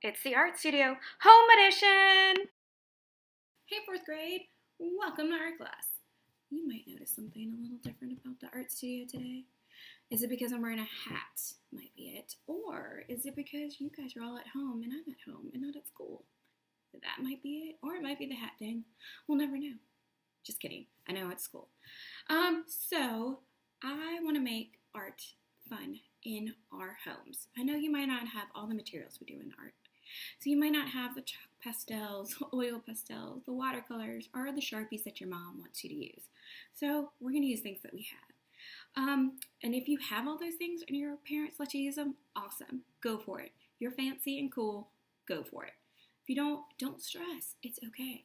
It's the Art Studio Home Edition! Hey 4th grade, welcome to art class. You might notice something a little different about the art studio today. Is it because I'm wearing a hat? Might be it. Or is it because you guys are all at home and I'm at home and not at school? That might be it. Or it might be the hat thing. We'll never know. Just kidding. I know it's school. So I want to make art fun in our homes. I know you might not have all the materials we do in art. So you might not have the chalk pastels, oil pastels, the watercolors, or the Sharpies that your mom wants you to use. So we're going to use things that we have. And if you have all those things and your parents let you use them, awesome. Go for it. You're fancy and cool. Go for it. If you don't stress. It's okay.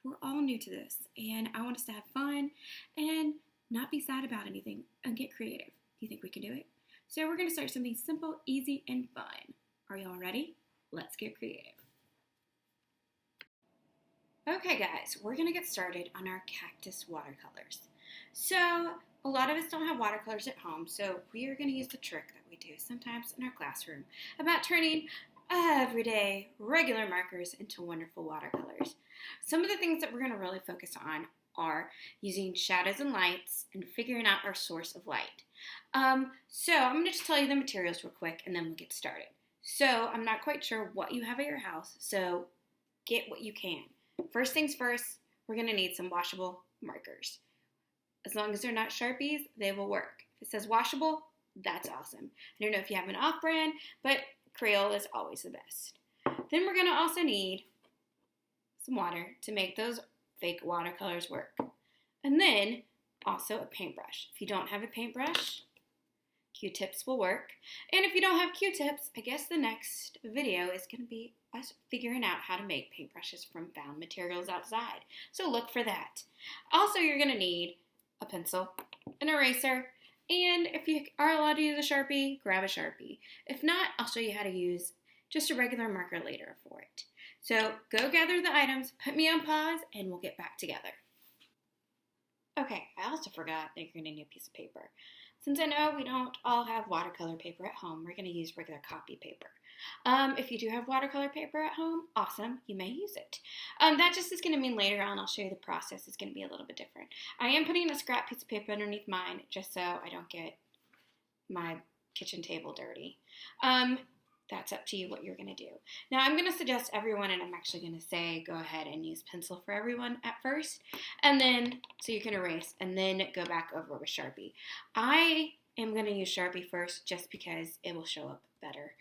We're all new to this, and I want us to have fun and not be sad about anything and get creative. Do you think we can do it? So we're going to start something simple, easy, and fun. Are y'all ready? Let's get creative. Okay guys, we're gonna get started on our cactus watercolors. So a lot of us don't have watercolors at home, so we are gonna use the trick that we do sometimes in our classroom about turning everyday regular markers into wonderful watercolors. Some of the things that we're gonna really focus on are using shadows and lights and figuring out our source of light. So I'm gonna just tell you the materials real quick and then we'll get started. So I'm not quite sure what you have at your house, so get what you can. First things first, we're going to need some washable markers. As long as they're not Sharpies, they will work. If it says washable, that's awesome. I don't know if you have an off-brand, but Crayola is always the best. Then we're going to also need some water to make those fake watercolors work. And then also a paintbrush. If you don't have a paintbrush, Q-tips will work. And if you don't have Q-tips, I guess the next video is going to be us figuring out how to make paintbrushes from found materials outside. So look for that. Also, you're going to need a pencil, an eraser, and if you are allowed to use a Sharpie, grab a Sharpie. If not, I'll show you how to use just a regular marker later for it. So go gather the items, put me on pause, and we'll get back together. Okay, I also forgot that you're going to need a piece of paper. Since I know we don't all have watercolor paper at home, we're going to use regular copy paper. If you do have watercolor paper at home, awesome, you may use it. That just is going to mean later on, I'll show you the process is going to be a little bit different. I am putting a scrap piece of paper underneath mine just so I don't get my kitchen table dirty. That's up to you what you're going to do. Now I'm going to suggest everyone, and I'm actually going to say go ahead and use pencil for everyone at first, and then so you can erase and then go back over with Sharpie. I am going to use Sharpie first just because it will show up better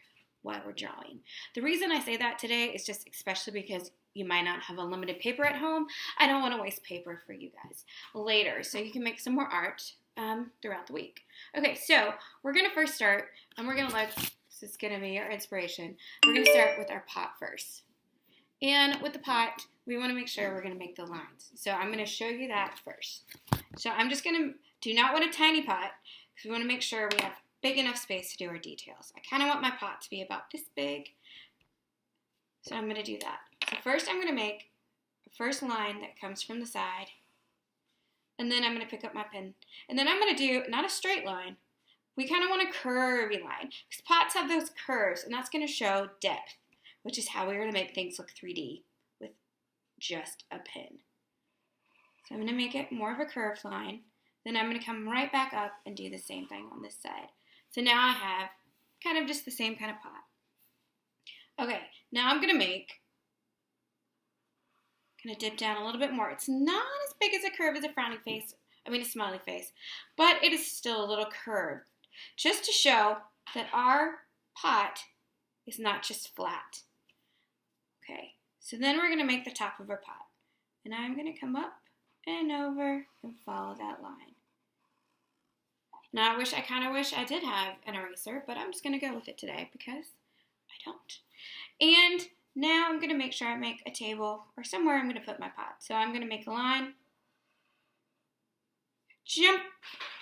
while we're drawing. The reason I say that today is just especially because you might not have unlimited paper at home. I don't want to waste paper for you guys later, so you can make some more art throughout the week. Okay, so we're going to first start, and we're going to let this is going to be our inspiration. We're going to start with our pot first. And with the pot, we want to make sure we're going to make the lines. So I'm going to show you that first. So I'm just going to, do not want a tiny pot, because we want to make sure we have big enough space to do our details. I kind of want my pot to be about this big. So I'm going to do that. So first I'm going to make the first line that comes from the side. And then I'm going to pick up my pen. And then I'm going to do, not a straight line, we kind of want a curvy line, because pots have those curves, and that's going to show depth, which is how we're going to make things look 3D with just a pen. So I'm going to make it more of a curved line. Then I'm going to come right back up and do the same thing on this side. So now I have kind of just the same kind of pot. Okay, now I'm going to dip down a little bit more. It's not as big as a curve as a frowny face, a smiley face, but it is still a little curved. Just to show that our pot is not just flat. Okay, so then we're going to make the top of our pot. And I'm going to come up and over and follow that line. Now I kind of wish I did have an eraser, but I'm just going to go with it today because I don't. And now I'm going to make sure I make a table or somewhere I'm going to put my pot. So I'm going to make a line, jump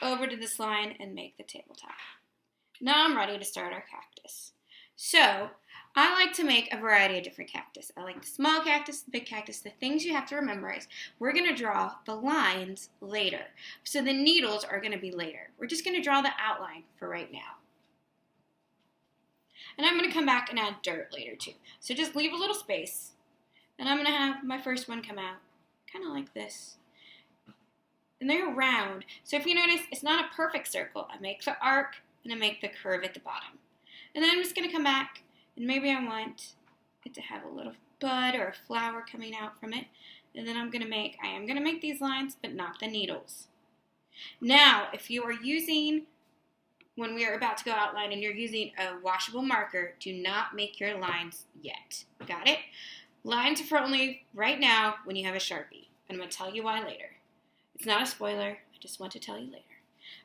over to this line and make the tabletop. Now I'm ready to start our cactus. So I like to make a variety of different cactus. I like the small cactus, the big cactus. The things you have to remember is we're going to draw the lines later. So the needles are going to be later. We're just going to draw the outline for right now. And I'm going to come back and add dirt later too. So just leave a little space. And I'm going to have my first one come out kind of like this. And they're round. So if you notice, it's not a perfect circle. I make the arc and I make the curve at the bottom. And then I'm just going to come back and maybe I want it to have a little bud or a flower coming out from it. And then I am going to make these lines, but not the needles. Now, if you are using, when we are about to go outline and you're using a washable marker, do not make your lines yet. Got it? Lines are for only right now when you have a Sharpie. And I'm going to tell you why later. It's not a spoiler. I just want to tell you later.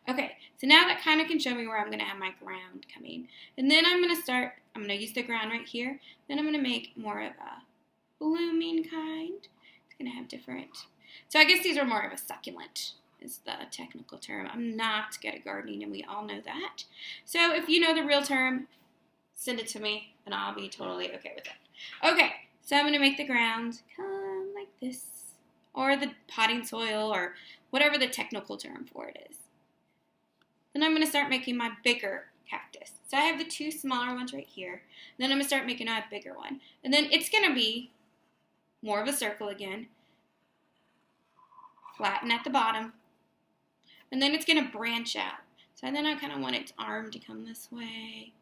Okay, so now that kind of can show me where I'm going to have my ground coming. And then I'm going to use the ground right here. Then I'm going to make more of a blooming kind. It's going to have different. So I guess these are more of a succulent is the technical term. I'm not good at gardening, and we all know that. So if you know the real term, send it to me, and I'll be totally okay with it. Okay, so I'm going to make the ground come like this, or the potting soil, or whatever the technical term for it is. Then I'm going to start making my bigger cactus. So I have the two smaller ones right here. Then I'm going to start making a bigger one. And then it's going to be more of a circle again. Flatten at the bottom. And then it's going to branch out. So then I kind of want its arm to come this way.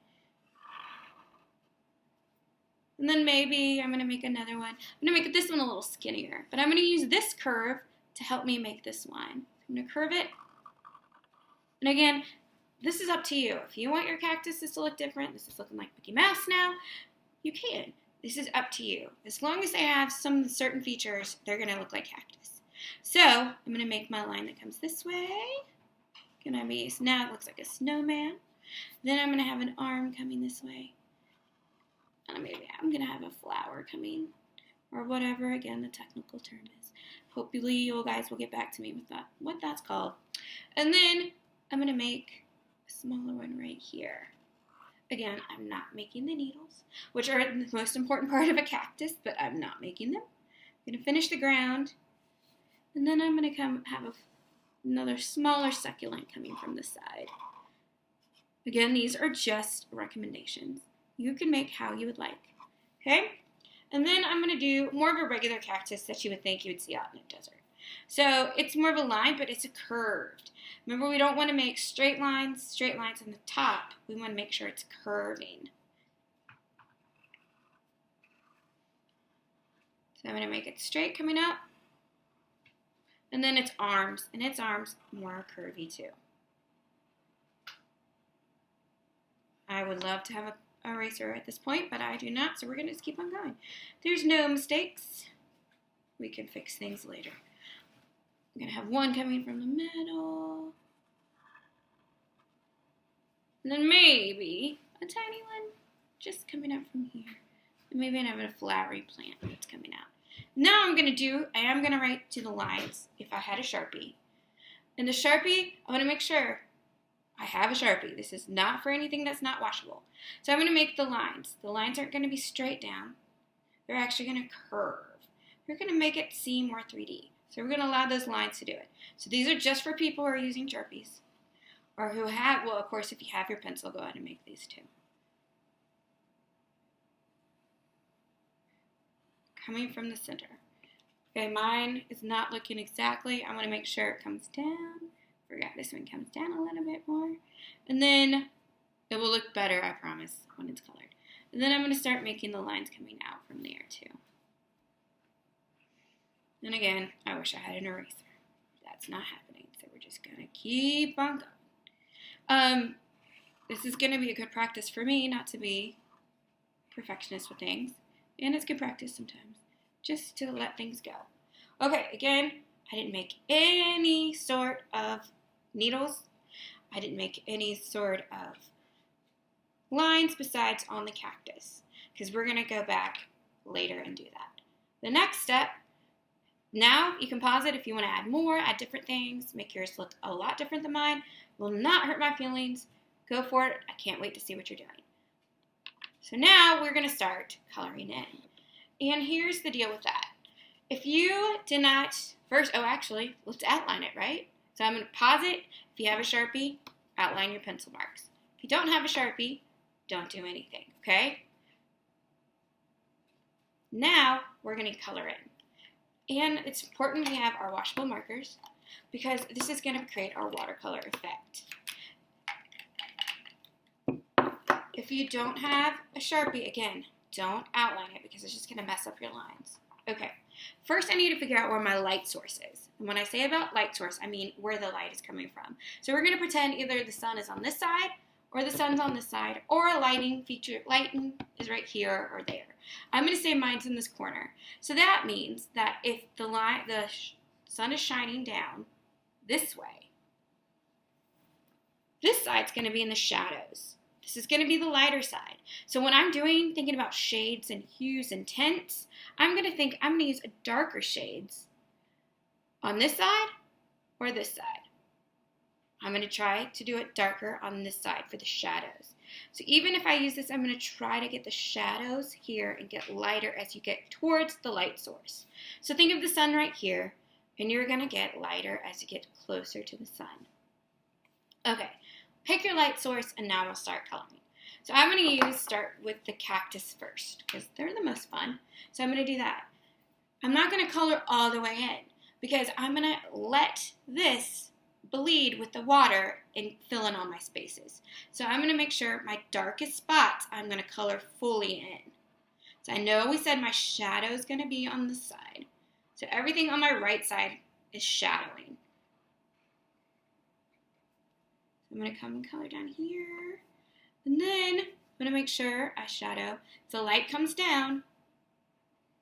And then maybe I'm going to make another one. I'm going to make this one a little skinnier. But I'm going to use this curve to help me make this line. I'm going to curve it. And again, this is up to you. If you want your cactuses to look different, this is looking like Mickey Mouse now, you can. This is up to you. As long as they have some certain features, they're going to look like cactus. So I'm going to make my line that comes this way. Now it looks like a snowman. Then I'm going to have an arm coming this way. And maybe I'm going to have a flower coming or whatever, again, the technical term is. Hopefully you guys will get back to me with that, what that's called. And then I'm going to make a smaller one right here. Again, I'm not making the needles, which are the most important part of a cactus, but I'm not making them. I'm going to finish the ground, and then I'm going to have another smaller succulent coming from the side. Again, these are just recommendations. You can make how you would like, okay? And then I'm going to do more of a regular cactus that you would think you would see out in a desert. So it's more of a line, but it's a curved. Remember, we don't want to make straight lines on the top. We want to make sure it's curving. So I'm going to make it straight coming up. And then its arms, and its arms more curvy too. I would love to have an eraser at this point, but I do not, so we're going to just keep on going. There's no mistakes. We can fix things later. I'm going to have one coming from the middle. And then maybe a tiny one just coming up from here. And maybe I have a flowery plant that's coming out. Now I am going to write to the lines if I had a Sharpie. And the Sharpie, I want to make sure I have a Sharpie. This is not for anything that's not washable. So I'm going to make the lines. The lines aren't going to be straight down. They're actually going to curve. We're going to make it seem more 3D. So we're going to allow those lines to do it. So these are just for people who are using Sharpies. Or who have, well, of course, if you have your pencil, go ahead and make these too. Coming from the center. Okay, mine is not looking exactly. I want to make sure it comes down. Forgot this one comes down a little bit more. And then it will look better, I promise, when it's colored. And then I'm going to start making the lines coming out from there too. And again, I wish I had an eraser. That's not happening, so we're just going to keep on going. This is going to be a good practice for me not to be perfectionist with things. And it's good practice sometimes, just to let things go. Okay, again, I didn't make any sort of needles. I didn't make any sort of lines besides on the cactus, because we're going to go back later and do that. The next step, now you can pause it if you want to add more, add different things, make yours look a lot different than mine. Will not hurt my feelings. Go for it. I can't wait to see what you're doing. So now we're going to start coloring in. And here's the deal with that. If you did not, let's outline it, right? So I'm going to pause it. If you have a Sharpie, outline your pencil marks. If you don't have a Sharpie, don't do anything, okay? Now we're going to color in. And it's important we have our washable markers because this is going to create our watercolor effect. If you don't have a Sharpie, again, don't outline it because it's just going to mess up your lines. Okay, first I need to figure out where my light source is. And when I say about light source, I mean where the light is coming from. So we're going to pretend either the sun is on this side or the sun's on this side, or a lighting is right here or there. I'm going to say mine's in this corner. So that means that if the sun is shining down this way, this side's going to be in the shadows. This is going to be the lighter side. So when I'm thinking about shades and hues and tints, I'm going to use a darker shades on this side or this side. I'm going to try to do it darker on this side for the shadows. So even if I use this, I'm going to try to get the shadows here and get lighter as you get towards the light source. So think of the sun right here, and you're going to get lighter as you get closer to the sun. Okay, pick your light source, and now we'll start coloring. So I'm going to start with the cactus first, because they're the most fun. So I'm going to do that. I'm not going to color all the way in, because I'm going to let this bleed with the water and fill in all my spaces. So I'm going to make sure my darkest spots I'm going to color fully in. So I know we said my shadow is going to be on the side. So everything on my right side is shadowing. I'm going to come and color down here. And then I'm going to make sure I shadow. If the light comes down,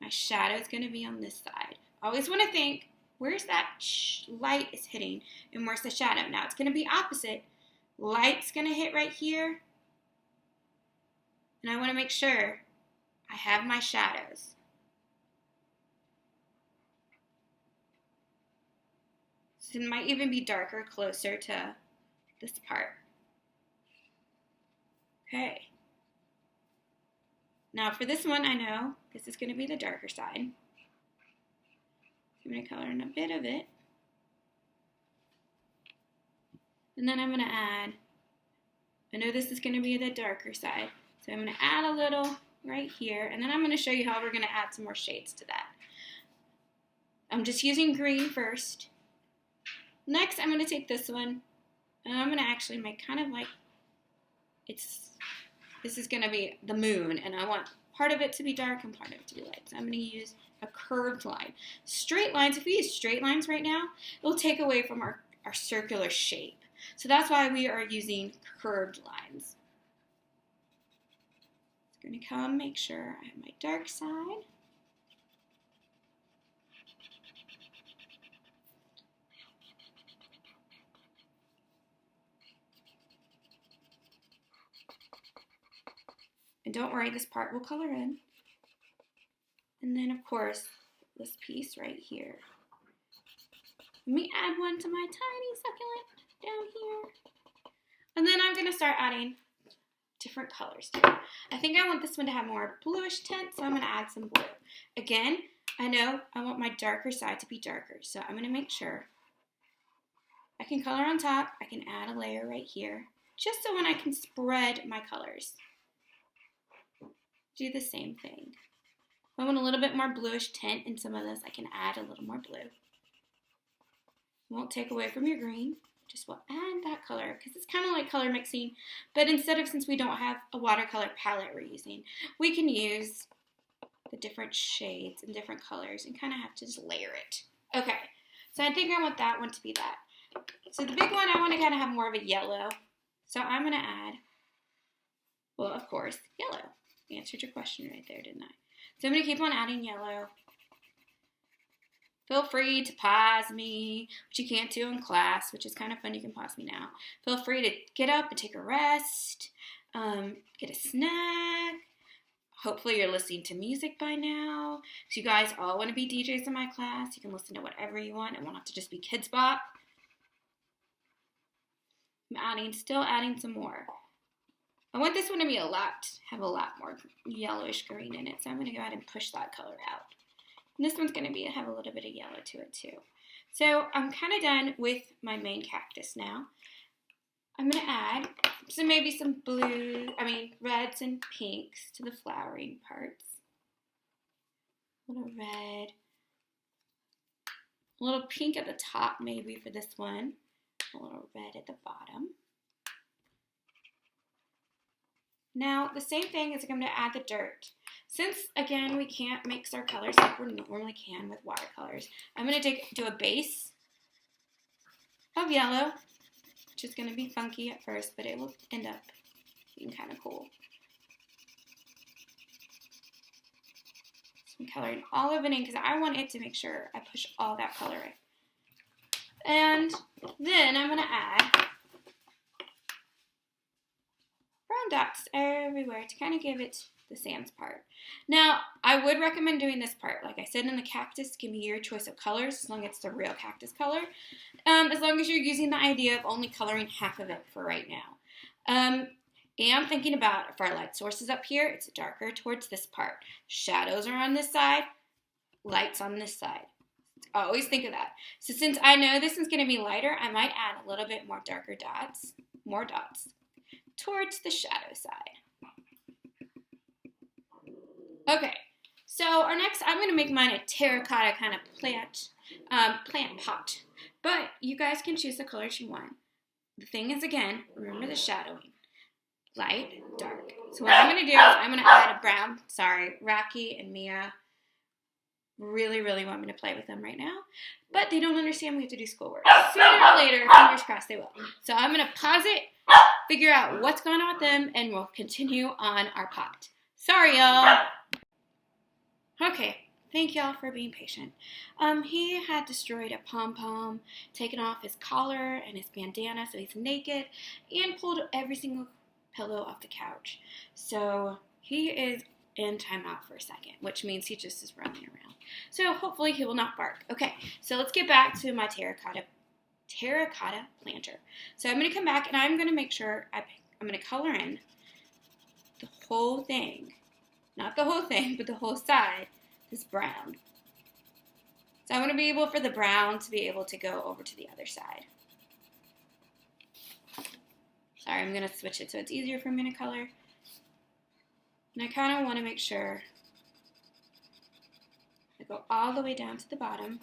my shadow is going to be on this side. Always want to think, where's that light is hitting and where's the shadow? Now it's going to be opposite. Light's going to hit right here. And I want to make sure I have my shadows. So it might even be darker closer to this part. Okay. Now for this one, I know this is going to be the darker side. I'm going to color in a bit of it. And then I'm going to add, I know this is going to be the darker side, so I'm going to add a little right here, and then I'm going to show you how we're going to add some more shades to that. I'm just using green first. Next, I'm going to take this one, and I'm going to actually make kind of like, this is going to be the moon, and I want part of it to be dark and part of it to be light. So I'm going to use a curved line. Straight lines, if we use straight lines right now, it will take away from our circular shape. So that's why we are using curved lines. I'm going to come make sure I have my dark side. And don't worry, this part will color in. And then, of course, this piece right here. Let me add one to my tiny succulent down here. And then I'm going to start adding different colors to it. I think I want this one to have more bluish tint, so I'm going to add some blue. Again, I know I want my darker side to be darker, so I'm going to make sure I can color on top. I can add a layer right here, just so when I can spread my colors. Do the same thing. If I want a little bit more bluish tint in some of this, I can add a little more blue. Won't take away from your green, just will add that color because it's kind of like color mixing, but since we don't have a watercolor palette we're using, we can use the different shades and different colors and kind of have to just layer it. Okay, so I think I want that one to be that. So the big one, I want to kind of have more of a yellow, so I'm going to add, well, of course, yellow. Answered your question right there, didn't I? So I'm going to keep on adding yellow. Feel free to pause me, which you can't do in class, which is kind of fun. You can pause me now. Feel free to get up and take a rest, get a snack. Hopefully you're listening to music by now. So you guys all want to be DJs in my class. You can listen to whatever you want. It won't have to just be Kids Bop. I'm still adding some more. I want this one to be have a lot more yellowish green in it, so I'm going to go ahead and push that color out. And this one's going to have a little bit of yellow to it too. So I'm kind of done with my main cactus now. I'm going to add maybe some reds and pinks to the flowering parts. A little red. A little pink at the top maybe for this one. A little red at the bottom. Now, the same thing is I'm going to add the dirt. Since, again, we can't mix our colors like we normally can with watercolors, I'm going to do a base of yellow, which is going to be funky at first, but it will end up being kind of cool. So I'm coloring all of it in because I want it to make sure I push all that color in. And then I'm going to add brown dots everywhere to kind of give it the sans part. Now, I would recommend doing this part. Like I said in the cactus, give me your choice of colors as long as it's the real cactus color. As long as you're using the idea of only coloring half of it for right now. I'm thinking about if our light source is up here, it's darker towards this part. Shadows are on this side, lights on this side. Always think of that. So since I know this is going to be lighter, I might add a little bit more darker dots, more dots, towards the shadow side. Okay, so our next, I'm going to make mine a terracotta kind of plant pot. But you guys can choose the colors you want. The thing is, again, remember the shadowing. Light, dark. So what I'm going to do is I'm going to add a brown. Sorry, Rocky and Mia really, really want me to play with them right now. But they don't understand we have to do schoolwork. Sooner or later, fingers crossed, they will. So I'm going to pause it, figure out what's going on with them, and we'll continue on our pot. Sorry, y'all. Okay, thank y'all for being patient. He had destroyed a pom-pom, taken off his collar and his bandana so he's naked, and pulled every single pillow off the couch. So he is in timeout for a second, which means he just is running around. So hopefully he will not bark. Okay, so let's get back to my terracotta planter. So I'm going to come back and I'm going to make sure I'm going to color in the whole thing. Not the whole thing, but the whole side is brown. So I want to be able for the brown to be able to go over to the other side. Sorry, I'm going to switch it so it's easier for me to color. And I kind of want to make sure I go all the way down to the bottom.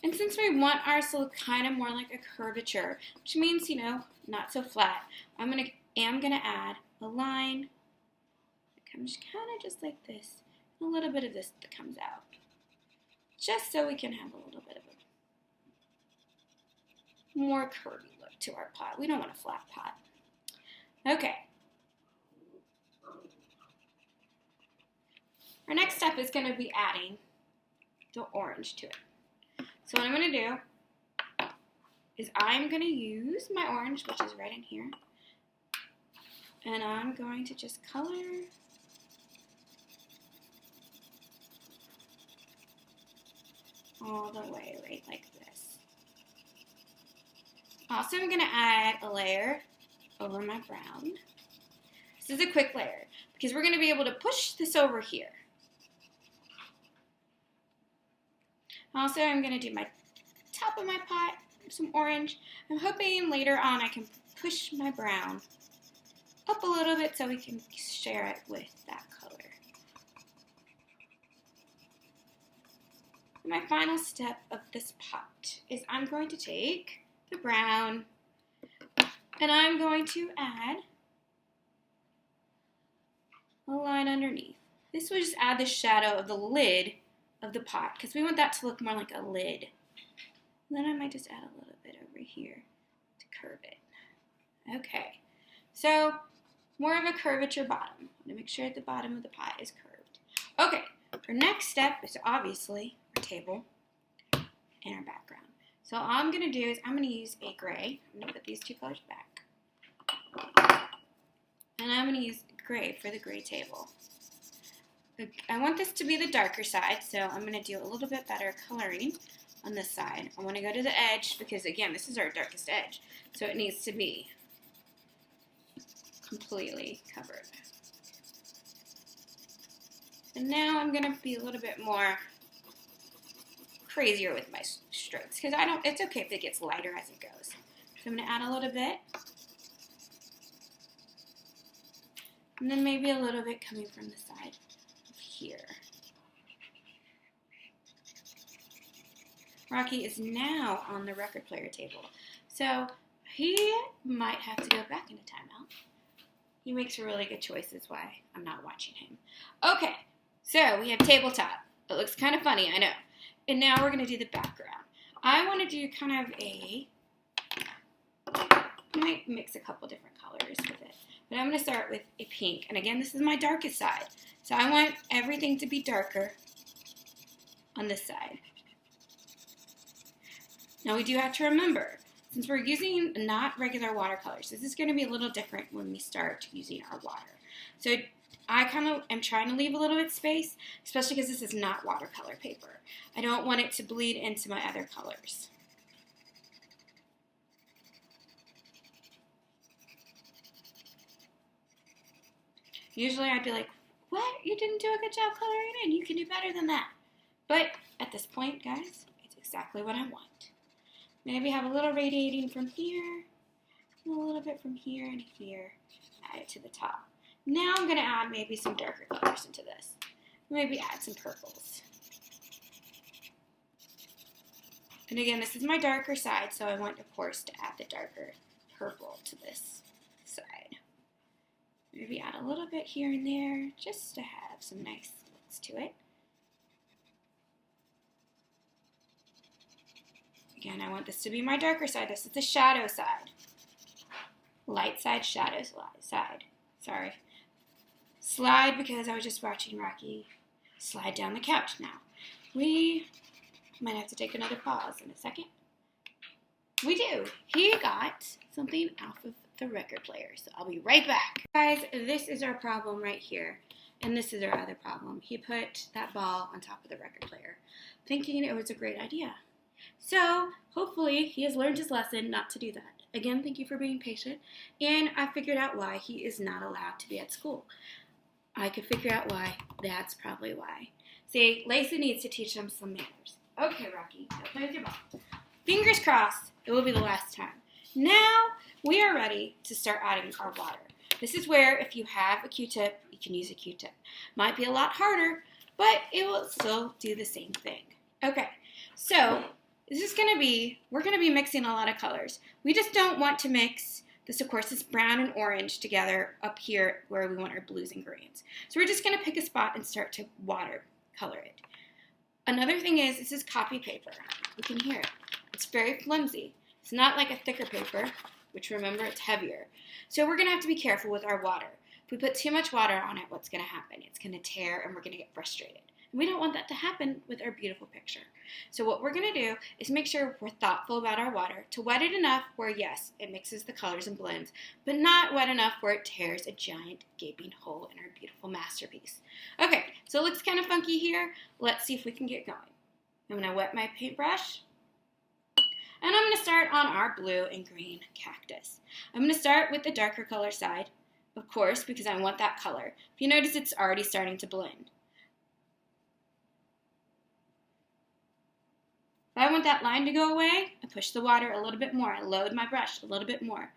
And since we want ours to look kind of more like a curvature, which means, you know, not so flat, am going to add a line that comes kind of just like this, and a little bit of this that comes out, just so we can have a little bit of a more curvy look to our pot. We don't want a flat pot. Okay. Our next step is going to be adding the orange to it. So what I'm going to do is I'm going to use my orange, which is right in here, and I'm going to just color all the way right like this. Also, I'm going to add a layer over my brown. This is a quick layer because we're going to be able to push this over here. Also, I'm going to do my top of my pot, some orange. I'm hoping later on I can push my brown up a little bit so we can share it with that color. My final step of this pot is I'm going to take the brown and I'm going to add a line underneath. This will just add the shadow of the lid of the pot because we want that to look more like a lid. And then I might just add a little bit over here to curve it. Okay, so more of a curvature bottom. I'm going to make sure that the bottom of the pot is curved. Okay, our next step is obviously our table and our background. So all I'm going to do is I'm going to use a gray. I'm going to put these two colors back. And I'm going to use gray for the gray table. I want this to be the darker side, so I'm going to do a little bit better coloring on this side. I want to go to the edge because, again, this is our darkest edge, so it needs to be completely covered. And now I'm going to be a little bit more crazier with my strokes because it's okay if it gets lighter as it goes. So I'm going to add a little bit. And then maybe a little bit coming from the side of here. Rocky is now on the record player table. So he might have to go back into timeout. He makes really good choices why I'm not watching him. Okay, so we have tabletop. It looks kind of funny, I know. And now we're going to do the background. I want to do kind of I might mix a couple different colors with it. But I'm going to start with a pink. And again, this is my darkest side. So I want everything to be darker on this side. Now we do have to remember, since we're using not regular watercolors, this is going to be a little different when we start using our water. So I kind of am trying to leave a little bit of space, especially because this is not watercolor paper. I don't want it to bleed into my other colors. Usually I'd be like, what? You didn't do a good job coloring in. You can do better than that. But at this point, guys, it's exactly what I want. Maybe have a little radiating from here, and a little bit from here and here. Add it to the top. Now I'm going to add maybe some darker colors into this. Maybe add some purples. And again, this is my darker side, so I want, of course, to add the darker purple to this side. Maybe add a little bit here and there, just to have some nice looks to it. Again, I want this to be my darker side. This is the shadow side. Light side, shadow side. Sorry. Slide because I was just watching Rocky slide down the couch now. We might have to take another pause in a second. We do. He got something off of the record player, so I'll be right back. Guys, this is our problem right here, and this is our other problem. He put that ball on top of the record player, thinking it was a great idea. So, hopefully, he has learned his lesson not to do that. Again, thank you for being patient, and I figured out why he is not allowed to be at school. I could figure out why. That's probably why. See, Lacey needs to teach him some manners. Okay, Rocky, now play with your ball. Fingers crossed, it will be the last time. Now, we are ready to start adding our water. This is where, if you have a Q-tip, you can use a Q-tip. Might be a lot harder, but it will still do the same thing. Okay, so we're going to be mixing a lot of colors. We just don't want to mix this, of course, is brown and orange together up here where we want our blues and greens. So we're just going to pick a spot and start to watercolor it. Another thing is, this is copy paper. You can hear it. It's very flimsy. It's not like a thicker paper, which remember, it's heavier. So we're going to have to be careful with our water. If we put too much water on it, what's going to happen? It's going to tear and we're going to get frustrated. And we don't want that to happen with our beautiful picture. So what we're going to do is make sure we're thoughtful about our water to wet it enough where, yes, it mixes the colors and blends, but not wet enough where it tears a giant gaping hole in our beautiful masterpiece. Okay, so it looks kind of funky here. Let's see if we can get going. I'm going to wet my paintbrush. And I'm going to start on our blue and green cactus. I'm going to start with the darker color side, of course, because I want that color. If you notice, it's already starting to blend. If I want that line to go away, I push the water a little bit more. I load my brush a little bit more.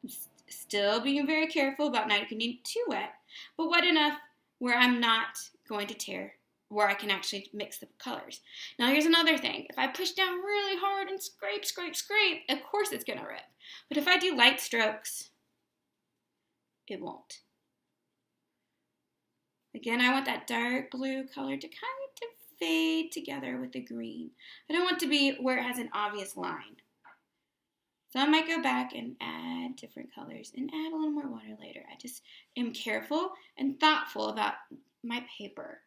I'm still being very careful about not getting too wet, but wet enough where I'm not going to tear, where I can actually mix the colors. Now here's another thing. If I push down really hard and scrape, scrape, scrape, of course it's going to rip. But if I do light strokes, it won't. Again, I want that dark blue color to kind of fade together with the green. I don't want to be where it has an obvious line. So I might go back and add different colors and add a little more water later. I just am careful and thoughtful about my paper.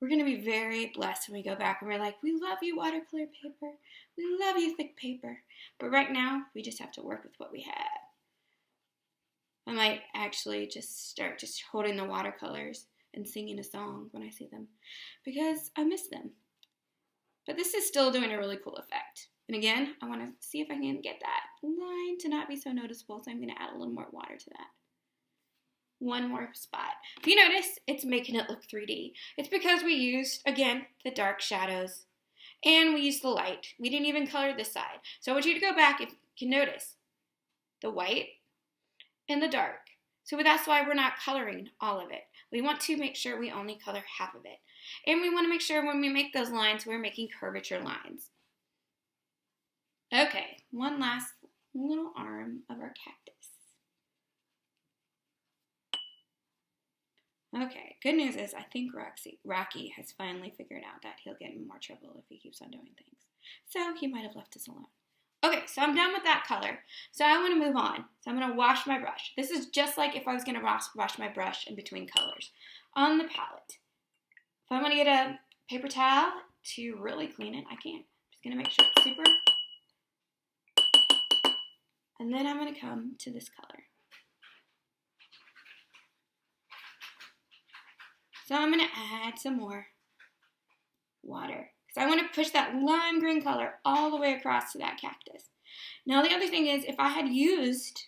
We're going to be very blessed when we go back and we're like, we love you, watercolor paper. We love you, thick paper. But right now, we just have to work with what we have. I might actually just start just holding the watercolors and singing a song when I see them because I miss them. But this is still doing a really cool effect. And again, I want to see if I can get that line to not be so noticeable, so I'm going to add a little more water to that. One more spot. If you notice, it's making it look 3D. It's because we used, again, the dark shadows and we used the light. We didn't even color this side. So I want you to go back. If You can notice the white and the dark. So that's why we're not coloring all of it. We want to make sure we only color half of it. And we want to make sure when we make those lines, we're making curvature lines. Okay, one last little arm of our cactus. Okay, good news is I think Rocky has finally figured out that he'll get in more trouble if he keeps on doing things. So he might have left us alone. Okay, so I'm done with that color. So I want to move on. So I'm going to wash my brush. This is just like if I was going to wash my brush in between colors on the palette. If I want to get a paper towel to really clean it, I can. I'm just going to make sure it's super. And then I'm going to come to this color. So I'm going to add some more water. Because I want to push that lime green color all the way across to that cactus. Now the other thing is, if I had used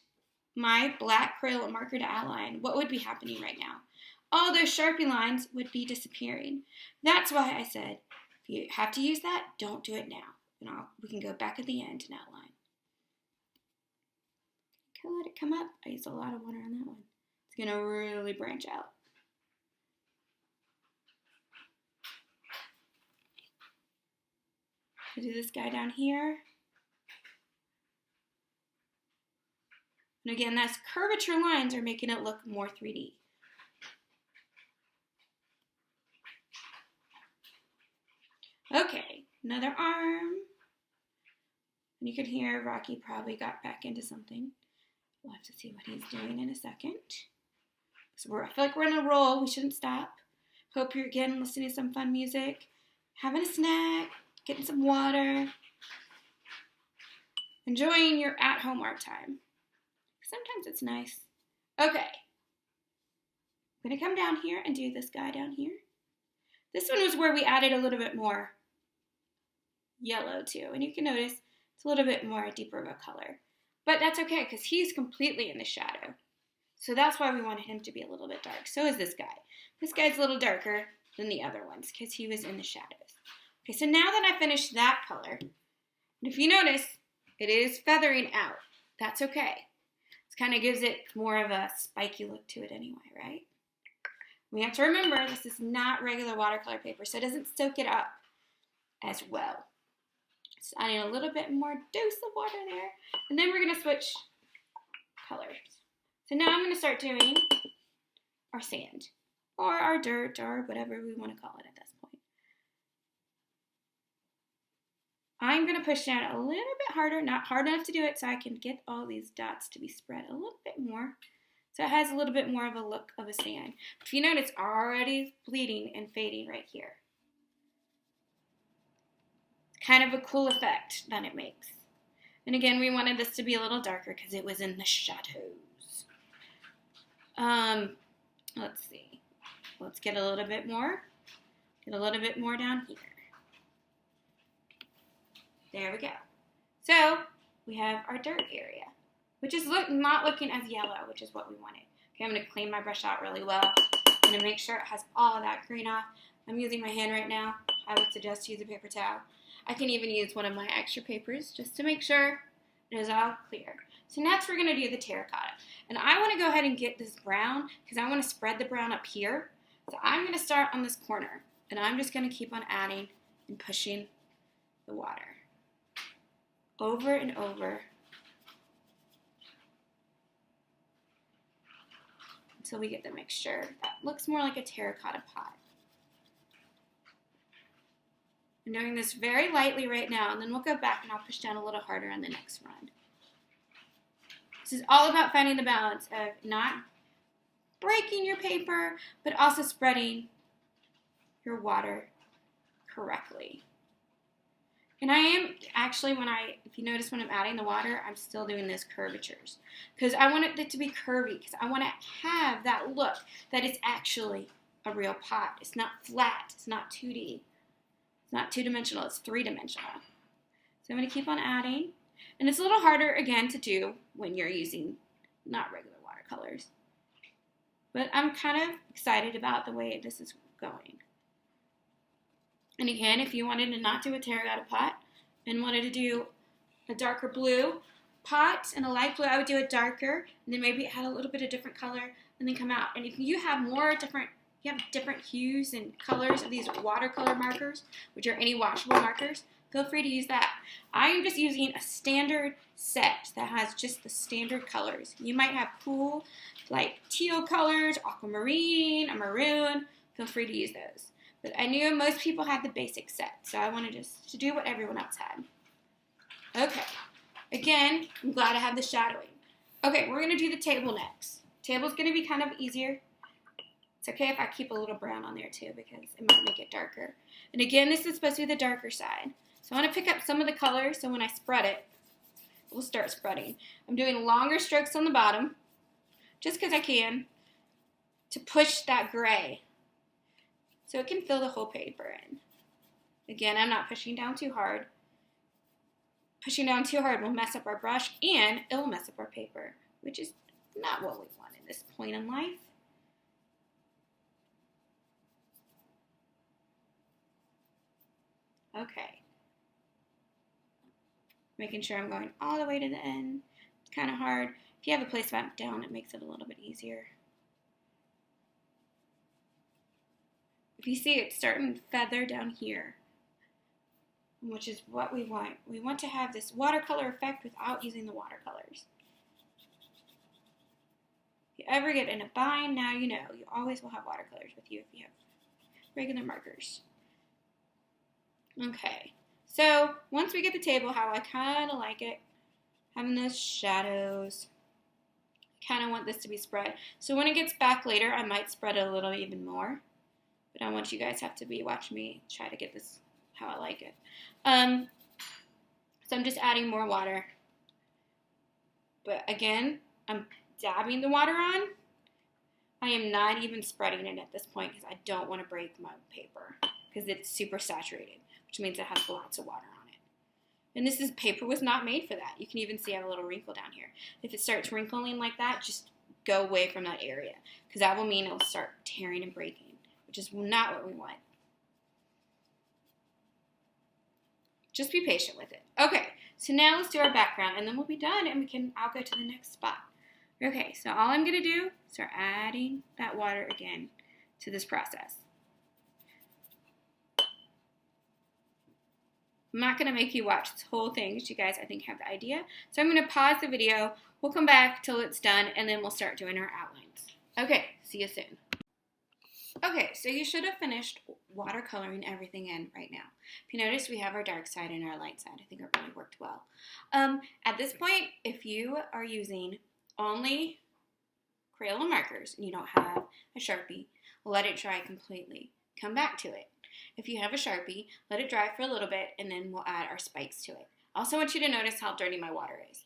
my black Crayola marker to outline, what would be happening right now? All those Sharpie lines would be disappearing. That's why I said, if you have to use that, don't do it now. And we can go back at the end and outline. Okay, let it come up. I used a lot of water on that one. It's going to really branch out. I'll do this guy down here. And again, that's curvature lines are making it look more 3D. Okay, another arm. And you can hear Rocky probably got back into something. We'll have to see what he's doing in a second. So I feel like we're on a roll. We shouldn't stop. Hope you're again listening to some fun music, having a snack, getting some water, enjoying your at-home art time. Sometimes it's nice. Okay. I'm going to come down here and do this guy down here. This one was where we added a little bit more yellow too. And you can notice it's a little bit more deeper of a color. But that's okay because he's completely in the shadow. So that's why we wanted him to be a little bit dark. So is this guy. This guy's a little darker than the other ones because he was in the shadows. Okay, so now that I finished that color, and if you notice, it is feathering out. That's okay. It kind of gives it more of a spiky look to it anyway, right? We have to remember this is not regular watercolor paper, so it doesn't soak it up as well. Just adding a little bit more dose of water there, and then we're going to switch colors. So now I'm going to start doing our sand, or our dirt, or whatever we want to call it at this point. I'm going to push down a little bit harder, not hard enough to do it, so I can get all these dots to be spread a little bit more. So it has a little bit more of a look of a sand. If you notice, it's already bleeding and fading right here. It's kind of a cool effect that it makes. And again, we wanted this to be a little darker because it was in the shadows. Let's see. Let's get a little bit more. Get a little bit more down here. There we go. So we have our dirt area, which is not looking as yellow, which is what we wanted. Okay, I'm going to clean my brush out really well. I'm going to make sure it has all of that green off. I'm using my hand right now. I would suggest use a paper towel. I can even use one of my extra papers just to make sure it is all clear. So next we're going to do the terracotta. And I want to go ahead and get this brown because I want to spread the brown up here. So I'm going to start on this corner. And I'm just going to keep on adding and pushing the water over and over until we get the mixture that looks more like a terracotta pot. I'm doing this very lightly right now, and then we'll go back and I'll push down a little harder on the next run. This is all about finding the balance of not breaking your paper, but also spreading your water correctly. And I am actually, if you notice when I'm adding the water, I'm still doing those curvatures. Because I want it to be curvy, because I want to have that look that it's actually a real pot. It's not flat, it's not 2D. It's not two-dimensional, it's three-dimensional. So I'm going to keep on adding. And it's a little harder, again, to do when you're using not regular watercolors. But I'm kind of excited about the way this is going. And again, if you wanted to not do a terracotta pot and wanted to do a darker blue, pot and a light blue, I would do it darker, and then maybe add a little bit of different color, and then come out. And if you have different hues and colors of these watercolor markers, which are any washable markers, feel free to use that. I am just using a standard set that has just the standard colors. You might have cool, like teal colors, aquamarine, a maroon. Feel free to use those. But I knew most people had the basic set, so I wanted just to do what everyone else had. Okay. Again, I'm glad I have the shadowing. Okay, we're going to do the table next. Table's going to be kind of easier. It's okay if I keep a little brown on there too because it might make it darker. And again, this is supposed to be the darker side. So I want to pick up some of the colors so when I spread it, we'll start spreading. I'm doing longer strokes on the bottom just because I can to push that gray so it can fill the whole paper in. Again, I'm not pushing down too hard. Pushing down too hard will mess up our brush and it will mess up our paper, which is not what we want at this point in life. Okay. Making sure I'm going all the way to the end. It's kind of hard. If you have a place back down, it makes it a little bit easier. If you see it's starting to feather down here, which is what we want. We want to have this watercolor effect without using the watercolors. If you ever get in a bind, now you know. You always will have watercolors with you if you have regular markers. Okay, so once we get the table, how I kind of like it, having those shadows, I kind of want this to be spread. So when it gets back later, I might spread it a little even more, but I want you guys have to be watching me try to get this how I like it. So I'm just adding more water, but again, I'm dabbing the water on. I am not even spreading it at this point because I don't want to break my paper because it's super saturated, which means it has lots of water on it. And this paper was not made for that. You can even see I have a little wrinkle down here. If it starts wrinkling like that, just go away from that area because that will mean it will start tearing and breaking, which is not what we want. Just be patient with it. Okay, so now let's do our background and then we'll be done and I'll go to the next spot. Okay, so all I'm gonna do is start adding that water again to this process. I'm not gonna make you watch this whole thing because you guys, I think, have the idea. So I'm gonna pause the video, we'll come back till it's done and then we'll start doing our outlines. Okay, see you soon. Okay, so you should have finished watercoloring everything in right now. If you notice, we have our dark side and our light side. I think it really worked well. At this point, if you are using only Crayola markers and you don't have a Sharpie, let it dry completely. Come back to it. If you have a Sharpie, let it dry for a little bit and then we'll add our spikes to it. I also want you to notice how dirty my water is.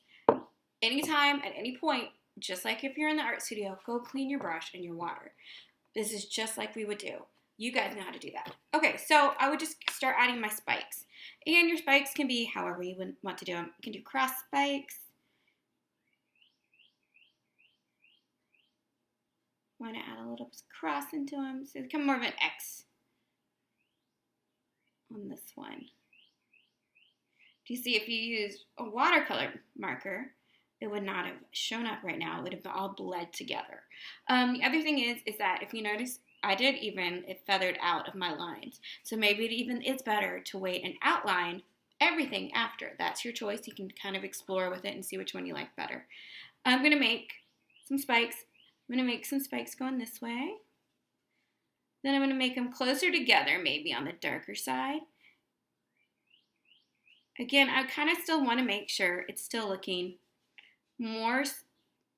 Anytime, at any point, just like if you're in the art studio, go clean your brush and your water. This is just like we would do. You guys know how to do that. Okay, so I would just start adding my spikes. And your spikes can be however you would want to do them. You can do cross spikes. Want to add a little cross into them so they become more of an X on this one. Do you see if you use a watercolor marker, it would not have shown up right now. It would have all bled together. The other thing is that if you notice, it feathered out of my lines. So maybe it even is better to wait and outline everything after. That's your choice. You can kind of explore with it and see which one you like better. I'm going to make some spikes. I'm going to make some spikes going this way. Then I'm going to make them closer together, maybe on the darker side. Again, I kind of still want to make sure it's still looking more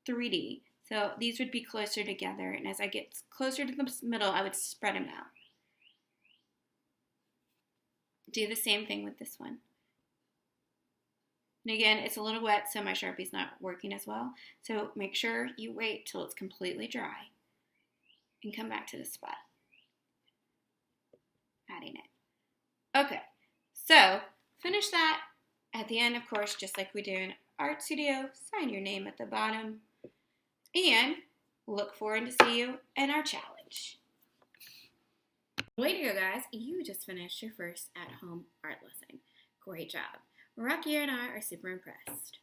3D. So these would be closer together, and as I get closer to the middle, I would spread them out. Do the same thing with this one. And again, it's a little wet, so my Sharpie's not working as well. So make sure you wait till it's completely dry and come back to this spot. Adding it. Okay, so finish that. At the end, of course, just like we do in art studio, sign your name at the bottom. And look forward to see you in our challenge. Way to go, guys. You just finished your first at-home art lesson. Great job. Rocky and I are super impressed.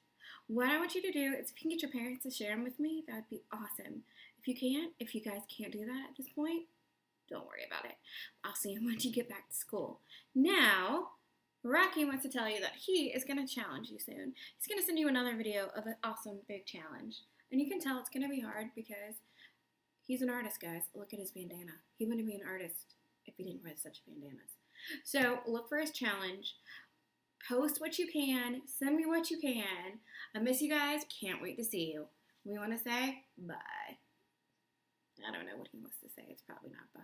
what I want you to do is if you can get your parents to share them with me, that would be awesome. If you guys can't do that at this point, don't worry about it. I'll see you once you get back to school. Now, Rocky wants to tell you that he is going to challenge you soon. He's going to send you another video of an awesome big challenge. And you can tell it's going to be hard because he's an artist, guys. Look at his bandana. He wouldn't be an artist if he didn't wear such bandanas. So look for his challenge. Post what you can. Send me what you can. I miss you guys. Can't wait to see you. We want to say bye. I don't know what he wants to say. It's probably not bye.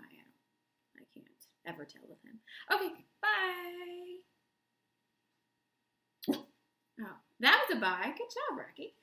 I can't ever tell with him. Okay, bye. Oh, that was a bye. Good job, Rocky.